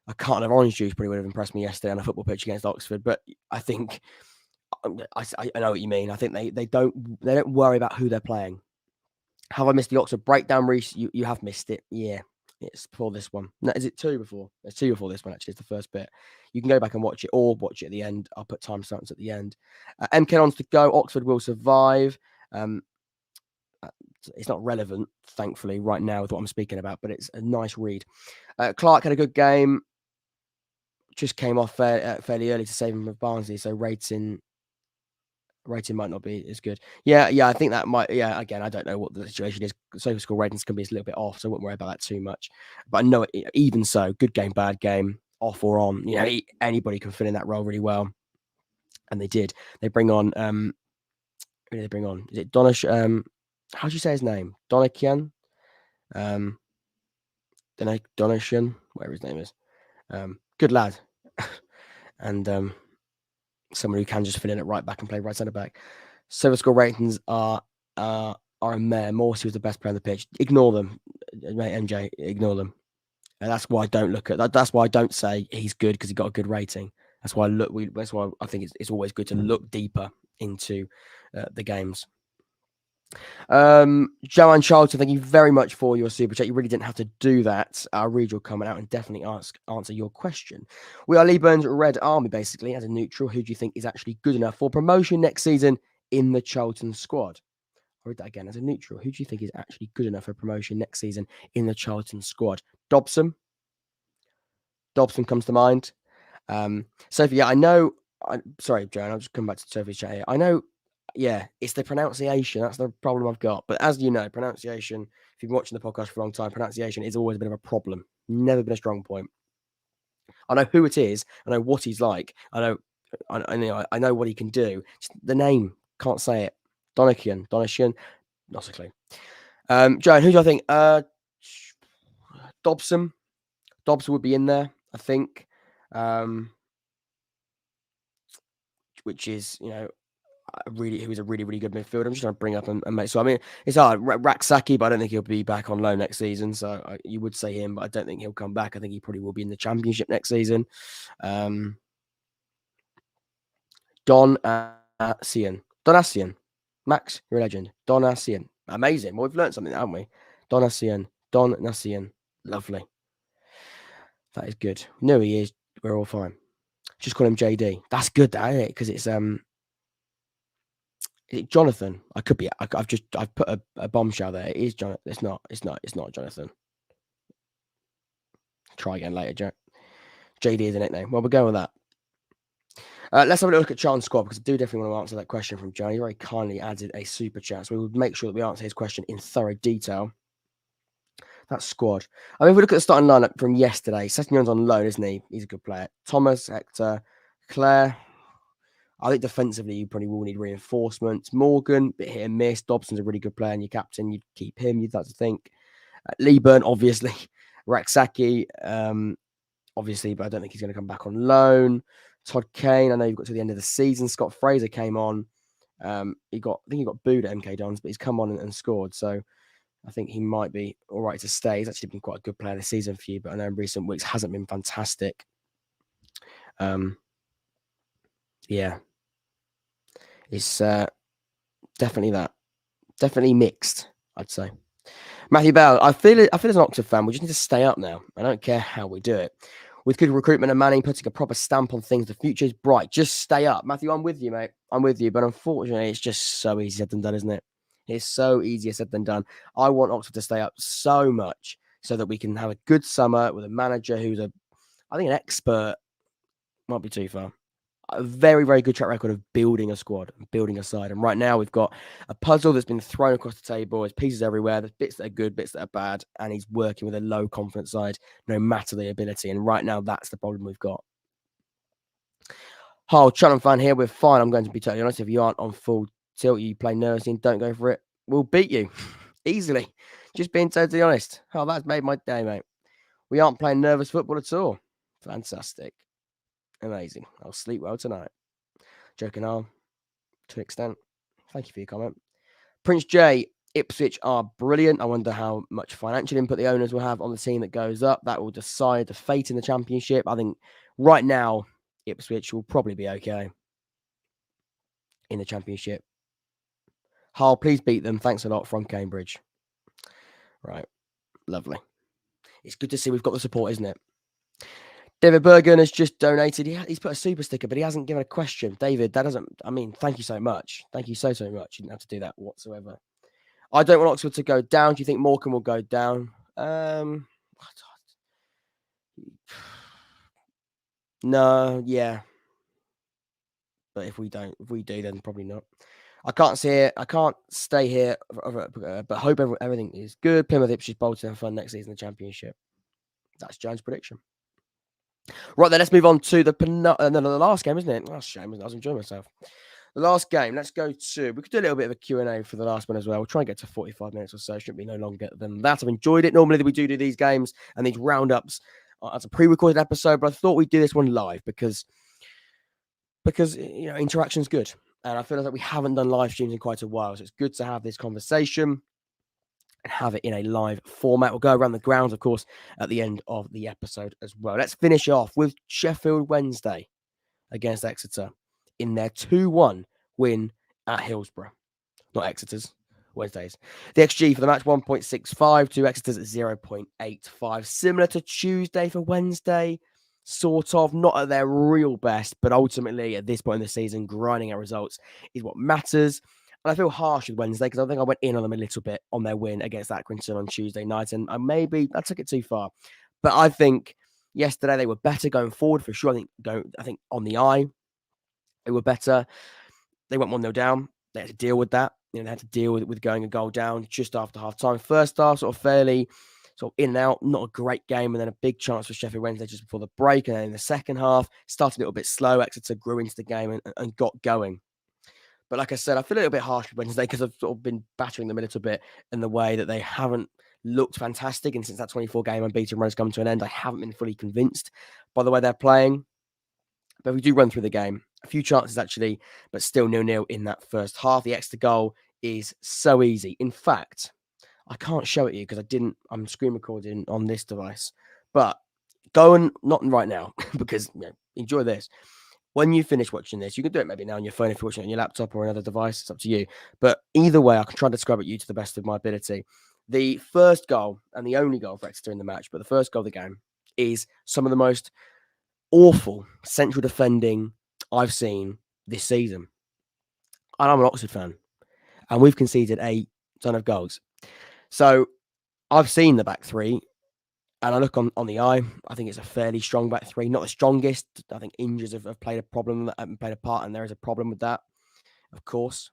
a carton of orange juice probably would have impressed me yesterday on a football pitch against Oxford. But I think I know what you mean. I think they don't worry about who they're playing. Have I missed the Oxford breakdown, Reece? You have missed it. Yeah. It's before this one. No, is it two before? It's two before this one, actually. It's the first bit. You can go back and watch it or watch it at the end. I'll put timestamps at the end. MK on to go. Oxford will survive. It's not relevant, thankfully, right now with what I'm speaking about, but it's a nice read. Clark had a good game. Just came off fairly early to save him with Barnsley, so rating might not be as good. Yeah, I think that might. Yeah, again, I don't know what the situation is. Social score ratings can be a little bit off, so I wouldn't worry about that too much. But I know, even so, good game, bad game, off or on, anybody can fit in that role really well, and they did. They bring on who did they bring on? Is it Donish? How do you say his name? Donikian? Donishan, whatever his name is. Good lad, and someone who can just fill in at right back and play right centre back. Silver score ratings are a mare. Morsey was the best player on the pitch. Ignore them, mate. MJ, ignore them. And that's why I don't look at that. That's why I don't say he's good because he got a good rating. That's why That's why I think it's always good to look deeper into the games. Joanne Charlton, thank you very much for your super chat. You really didn't have to do that. I'll read your comment out and definitely answer your question. We are Lee Burns' Red Army, basically, as a neutral. Who do you think is actually good enough for promotion next season in the Charlton squad? I'll read that again. As a neutral, who do you think is actually good enough for promotion next season in the Charlton squad? Dobson comes to mind. Sophie, yeah, I know. Sorry, Joanne, I'll just come back to Sophie's chat here. I know. Yeah, it's the pronunciation. That's the problem I've got. But as you know, pronunciation, if you've been watching the podcast for a long time, pronunciation is always a bit of a problem. Never been a strong point. I know who it is. I know what he's like. I know what he can do. Just the name, can't say it. Donishan, not a clue. Joan, who do I think? Dobson would be in there, I think. Which is, he was a really, really good midfielder. I'm just going to bring up and make. So, I mean, it's hard. Raksaki, but I don't think he'll be back on loan next season. So you would say him, but I don't think he'll come back. I think he probably will be in the Championship next season. Donasian. Max, you're a legend. Donasian. Amazing. Well, we've learned something, haven't we? Donasian. Lovely. That is good. We know he is. We're all fine. Just call him JD. That's good, because it's is it Jonathan? I could be. I've put a bombshell there. It is Jonathan. It's not Jonathan. Try again later, Jack. JD is a nickname. Well, we'll go with that. Let's have a look at Charlton's squad, because I do definitely want to answer that question from Johnny. He very kindly added a super chat, so we will make sure that we answer his question in thorough detail. That squad. I mean, if we look at the starting lineup from yesterday, Sessegnon's on loan, isn't he? He's a good player. Thomas, Hector, Claire. I think defensively, you probably will need reinforcements. Morgan, bit hit and miss. Dobson's a really good player, and your captain, you'd keep him. You'd like to think. Lee Burn, obviously. Raksaki, obviously, but I don't think he's going to come back on loan. Todd Kane, I know you've got to the end of the season. Scott Fraser came on. I think he got booed at MK Dons, but he's come on and scored. So I think he might be all right to stay. He's actually been quite a good player this season for you, but I know in recent weeks hasn't been fantastic. Yeah. It's definitely that. Definitely mixed, I'd say. Matthew Bell, I feel as an Oxford fan, we just need to stay up now. I don't care how we do it. With good recruitment and Manning putting a proper stamp on things, the future is bright. Just stay up. Matthew, I'm with you, mate. I'm with you. But unfortunately, it's just so easy said than done, isn't it? It's so easier said than done. I want Oxford to stay up so much so that we can have a good summer with a manager who's I think an expert. Might be too far. a very, very good track record of building a squad and building a side. And right now we've got a puzzle that's been thrown across the table. There's pieces everywhere. There's bits that are good, bits that are bad. And he's working with a low confidence side, no matter the ability. And right now, that's the problem we've got. Hull, Cheltenham fan here. We're fine. I'm going to be totally honest. If you aren't on full tilt, you play nervously and don't go for it, we'll beat you easily. Just being totally honest. Oh, that's made my day, mate. We aren't playing nervous football at all. Fantastic. Amazing. I'll sleep well tonight. Joking on to an extent. Thank you for your comment. Prince J, Ipswich are brilliant. I wonder how much financial input the owners will have on the team that goes up. That will decide the fate in the Championship. I think right now, Ipswich will probably be okay in the Championship. Hull, please beat them. Thanks a lot from Cambridge. Right. Lovely. It's good to see we've got the support, isn't it? David Bergen has just donated. He's put a super sticker, but he hasn't given a question. David, that doesn't... I mean, thank you so much. Thank you so much. You didn't have to do that whatsoever. I don't want Oxford to go down. Do you think Morecambe will go down? No, yeah. But if we do, then probably not. I can't see it. I can't stay here, but hope everything is good. Plymouth, Ipswich, Bolton have fun next season in the Championship. That's Jones' prediction. Right then, let's move on to the last game, isn't it? Oh, shame. I was enjoying myself. The last game, let's go to... We could do a little bit of a Q&A for the last one as well. We'll try and get to 45 minutes or so. Shouldn't be no longer than that. I've enjoyed it. Normally, we do these games and these roundups as a pre-recorded episode, but I thought we'd do this one live because interaction's good. And I feel like we haven't done live streams in quite a while. So it's good to have this conversation and have it in a live format. We'll go around the grounds, of course, at the end of the episode as well. Let's finish off with Sheffield Wednesday against Exeter in their 2-1 win at Hillsborough. Not Exeter's, Wednesday's. The XG for the match, 1.65 to Exeter's at 0.85. Similar to Tuesday for Wednesday, sort of. Not at their real best, but ultimately at this point in the season, grinding out results is what matters. And I feel harsh with Wednesday because I think I went in on them a little bit on their win against Accrington on Tuesday night, and maybe I took it too far. But I think yesterday they were better going forward for sure. I think on the eye, they were better. They went 1-0 down. They had to deal with that. They had to deal with going a goal down just after half time. First half, sort of fairly in and out, not a great game, and then a big chance for Sheffield Wednesday just before the break. And then in the second half, started a little bit slow. Exeter grew into the game and got going. But like I said, I feel a little bit harsh with Wednesday because I've sort of been battering them a little bit in the way that they haven't looked fantastic. And since that 24-game unbeaten run has come to an end, I haven't been fully convinced by the way they're playing. But if we do run through the game, a few chances actually, but still 0-0 in that first half. The Exeter goal is so easy. In fact, I can't show it to you because I'm screen recording on this device. But go and, not right now, because enjoy this. When you finish watching this, you can do it maybe now on your phone if you're watching it on your laptop or another device. It's up to you. But either way, I can try to describe it to you to the best of my ability. The first goal and the only goal for Exeter in the match, but the first goal of the game is some of the most awful central defending I've seen this season. And I'm an Oxford fan. And we've conceded a ton of goals. So I've seen the back three. And I look on the eye, I think it's a fairly strong back three. Not the strongest. I think injuries have played a part, and there is a problem with that, of course.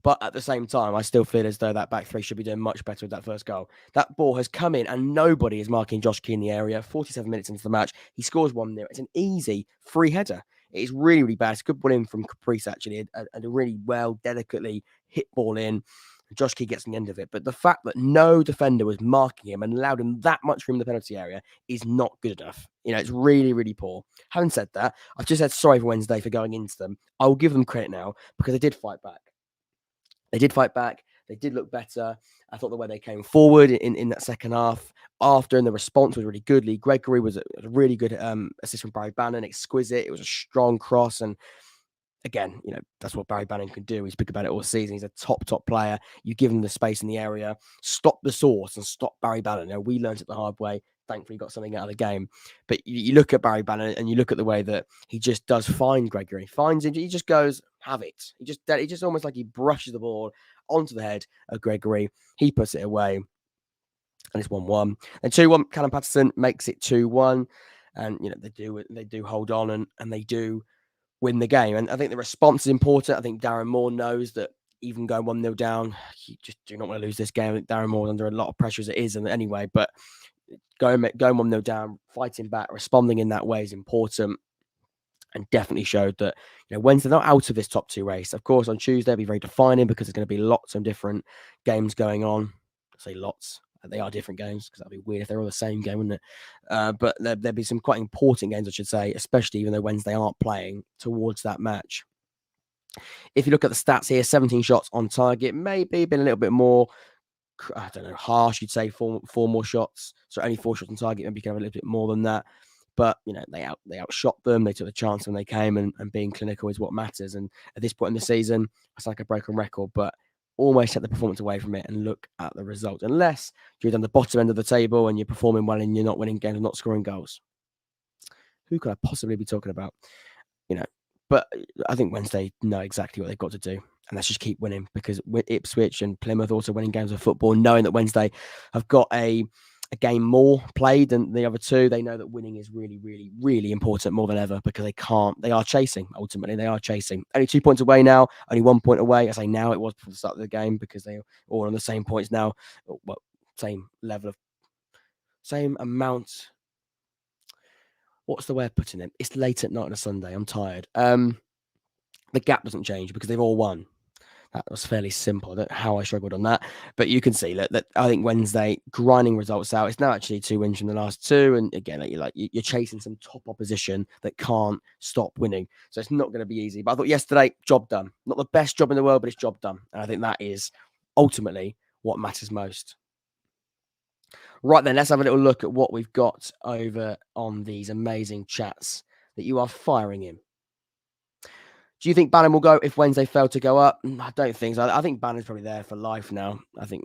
But at the same time, I still feel as though that back three should be doing much better with that first goal. That ball has come in, and nobody is marking Josh Key in the area. 47 minutes into the match, he scores 1-0. It's an easy free header. It is really, really bad. It's a good ball in from Caprice, actually, and a really well, delicately hit ball in. Josh Key gets the end of it. But the fact that no defender was marking him and allowed him that much room in the penalty area is not good enough. It's really, really poor. Having said that, I've just said sorry for Wednesday for going into them. I will give them credit now because they did fight back. They did look better. I thought the way they came forward in that second half after, and the response was really good. Lee Gregory was a really good assist from Barry Bannon, exquisite. It was a strong cross, and again, that's what Barry Bannon can do. We speak about it all season. He's a top player. You give him the space in the area, stop the source and stop Barry Bannon. We learned it the hard way. Thankfully, got something out of the game. But you look at Barry Bannon and you look at the way that he just does find Gregory. Finds him. He just goes, have it. He just almost like he brushes the ball onto the head of Gregory. He puts it away. And it's 1-1. And 2-1, Callum Patterson makes it 2-1. And, they do hold on and they do win the game. And I think the response is important. I think Darren Moore knows that even going 1-0 down, you just do not want to lose this game. I think Darren Moore's under a lot of pressure as it is, and anyway, but going 1-0 down, fighting back, responding in that way is important. And definitely showed that, Wednesday, they're not out of this top 2 race. Of course, on Tuesday, it'll be very defining because there's going to be lots of different games going on. I say lots. They are different games because that'd be weird if they're all the same game, wouldn't it? But there'll be some quite important games, I should say, especially even though Wednesday aren't playing towards that match. If you look at the stats here, 17 shots on target, maybe been a little bit more, I don't know, harsh, you'd say four more shots. So only 4 shots on target, maybe you can have a little bit more than that. But, they outshot them. They took the chance when they came, and being clinical is what matters. And at this point in the season, it's like a broken record, but almost take the performance away from it and look at the result. Unless you're down the bottom end of the table and you're performing well and you're not winning games and not scoring goals. Who could I possibly be talking about? But I think Wednesday know exactly what they've got to do. And let's just keep winning, because Ipswich and Plymouth also winning games of football, knowing that Wednesday have got a game more played than the other two. They know that winning is really, really, really important more than ever, because they are chasing. Ultimately, they are chasing. Only 2 points away now, only 1 point away. I say now, it was before the start of the game, because they're all on the same points now. Well, same amount. What's the way of putting it? It's late at night on a Sunday. I'm tired. The gap doesn't change because they've all won. That was fairly simple. I don't know how I struggled on that. But you can see that I think Wednesday grinding results out. It's now actually 2 wins from the last 2. And again, you're chasing some top opposition that can't stop winning. So it's not going to be easy. But I thought yesterday, job done. Not the best job in the world, but it's job done. And I think that is ultimately what matters most. Right then, let's have a little look at what we've got over on these amazing chats that you are firing in. Do you think Bannon will go if Wednesday failed to go up? I don't think so. I think Bannon's probably there for life now. I think,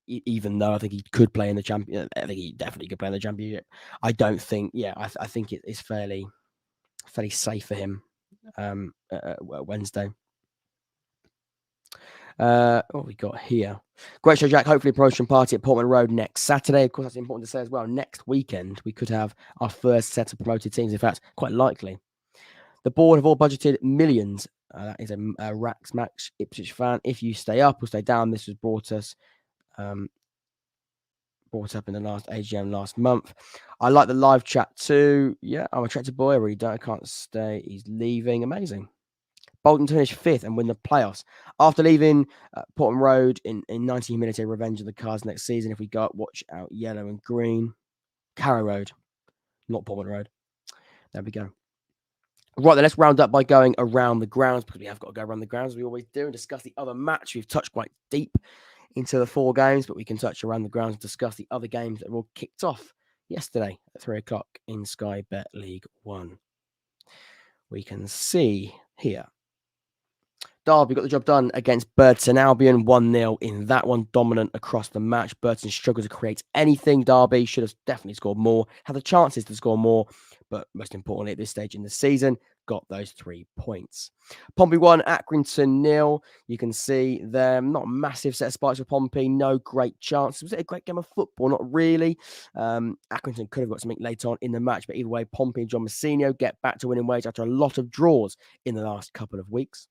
even though I think he could play in the champion, I think he definitely could play in the championship. I don't think, I think it is fairly safe for him Wednesday. What we got here? Great show, Jack. Hopefully, promotion party at Portman Road next Saturday. Of course, that's important to say as well. Next weekend, we could have our first set of promoted teams. In fact, quite likely. The board have all budgeted millions. That is a Rax Max Ipswich fan. If you stay up or stay down, this was brought up in the last AGM last month. I like the live chat too. Yeah, I'm a tractor boy. I really don't. I can't stay. He's leaving. Amazing. Bolton to finish 5th and win the playoffs. After leaving Portman Road in 19 minutes, a revenge of the Cards next season. If we go up, watch out, yellow and green. Carrow Road, not Portman Road. There we go. Right, then let's round up by going around the grounds, because we have got to go around the grounds as we always do, and discuss the other match. We've touched quite deep into the 4 games, but we can touch around the grounds and discuss the other games that were all kicked off yesterday at 3 o'clock in Sky Bet League 1. We can see here. Derby got the job done against Burton Albion, 1-0 in that one, dominant across the match. Burton struggled to create anything. Derby should have definitely scored more, had the chances to score more, but most importantly at this stage in the season, got those 3 points. Pompey 1, Accrington 0. You can see there, not a massive set of spikes for Pompey, no great chances. Was it a great game of football? Not really. Accrington could have got something later on in the match, but either way, Pompey and John Massinho get back to winning ways after a lot of draws in the last couple of weeks.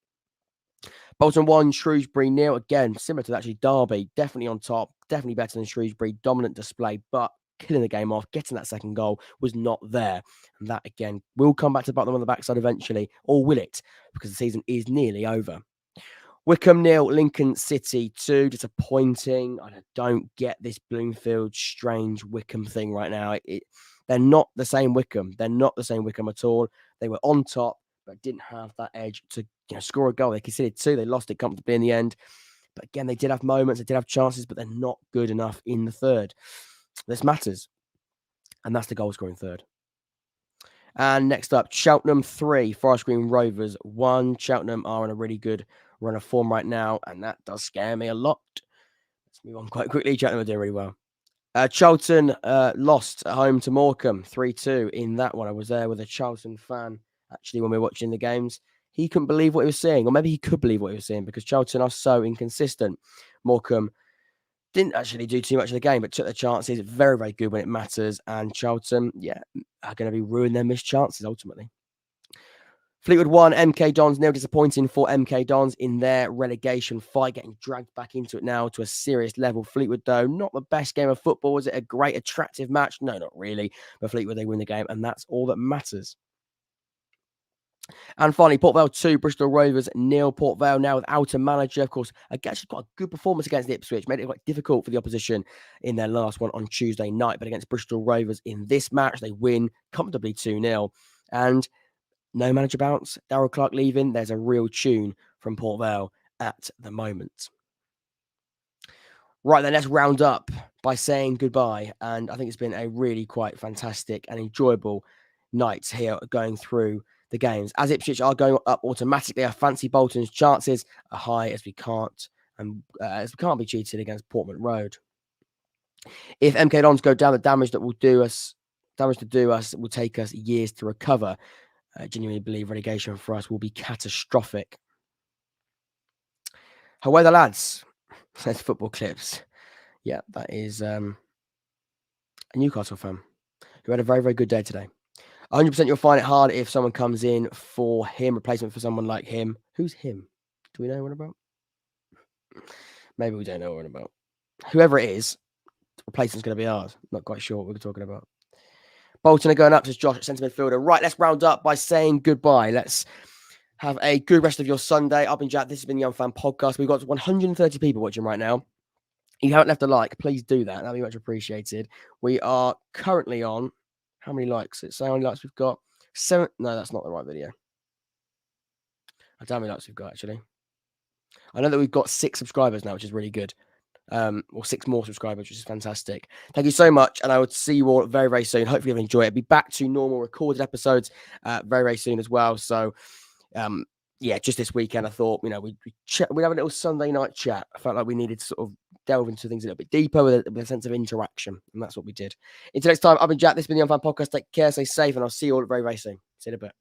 Bolton 1, Shrewsbury 0. Again, similar to actually Derby, definitely on top, definitely better than Shrewsbury. Dominant display, but killing the game off, getting that second goal was not there. And that, again, will come back to bite them on the backside eventually, or will it? Because the season is nearly over. Wycombe 0, Lincoln City 2. Disappointing. I don't get this Bloomfield strange Wycombe thing right now. They're not the same Wycombe. They're not the same Wycombe at all. They were on top, but didn't have that edge to score a goal. They conceded 2. They lost it comfortably in the end. But again, they did have moments. They did have chances, but they're not good enough in the third. This matters. And that's the goal scoring third. And next up, Cheltenham 3, Forest Green Rovers 1. Cheltenham are on a really good run of form right now, and that does scare me a lot. Let's move on quite quickly. Cheltenham are doing really well. Charlton lost at home to Morecambe 3-2 in that one. I was there with a Charlton fan, actually, when we were watching the games. He couldn't believe what he was seeing, or maybe he could believe what he was seeing, because Charlton are so inconsistent. Morecambe didn't actually do too much of the game, but took their chances. Very, very good when it matters. And Charlton, are going to be ruining their missed chances ultimately. Fleetwood 1, MK Dons 0. Disappointing for MK Dons in their relegation fight, getting dragged back into it now to a serious level. Fleetwood, though, not the best game of football. Was it a great, attractive match? No, not really. But Fleetwood, they win the game, and that's all that matters. And finally, Port Vale 2, Bristol Rovers 0. Port Vale now without a manager. Of course, actually quite a good performance against the Ipswich. Made it quite difficult for the opposition in their last one on Tuesday night. But against Bristol Rovers in this match, they win comfortably 2-0. And no manager bounce, Darryl Clark leaving. There's a real tune from Port Vale at the moment. Right then, let's round up by saying goodbye. And I think it's been a really quite fantastic and enjoyable night here going through the games. As Ipswich are going up automatically, I fancy Bolton's chances are high as we can't be cheated against Portman Road. If MK Dons go down, the damage to do us will take us years to recover. I genuinely believe relegation for us will be catastrophic. Away the lads, says Football Clips. Yeah, that is a Newcastle fan who had a very, very good day today. 100% you'll find it hard if someone comes in for him, replacement for someone like him. Who's him? Do we know what about? Maybe we don't know what about. Whoever it is, replacement's going to be ours. Not quite sure what we're talking about. Bolton are going up, says Josh, centre midfielder. Right, let's round up by saying goodbye. Let's have a good rest of your Sunday. I've been Jack. This has been the Young Fan Podcast. We've got 130 people watching right now. If you haven't left a like, please do that. That'd be much appreciated. We are currently on, how many likes? It's how many likes we've got? 7. No, that's not the right video. I don't know how many likes we've got, actually. I know that we've got 6 subscribers now, which is really good. Or 6 more subscribers, which is fantastic. Thank you so much, and I will see you all very, very soon. Hopefully you'll enjoy it. Be back to normal recorded episodes very, very soon as well. So, yeah, just this weekend, I thought, we'd have a little Sunday night chat. I felt like we needed to sort of delve into things a little bit deeper with a sense of interaction, and that's what we did. Until next time, I've been Jack. This has been the Young Fan Podcast. Take care, stay safe, and I'll see you all very, very soon. See you in a bit.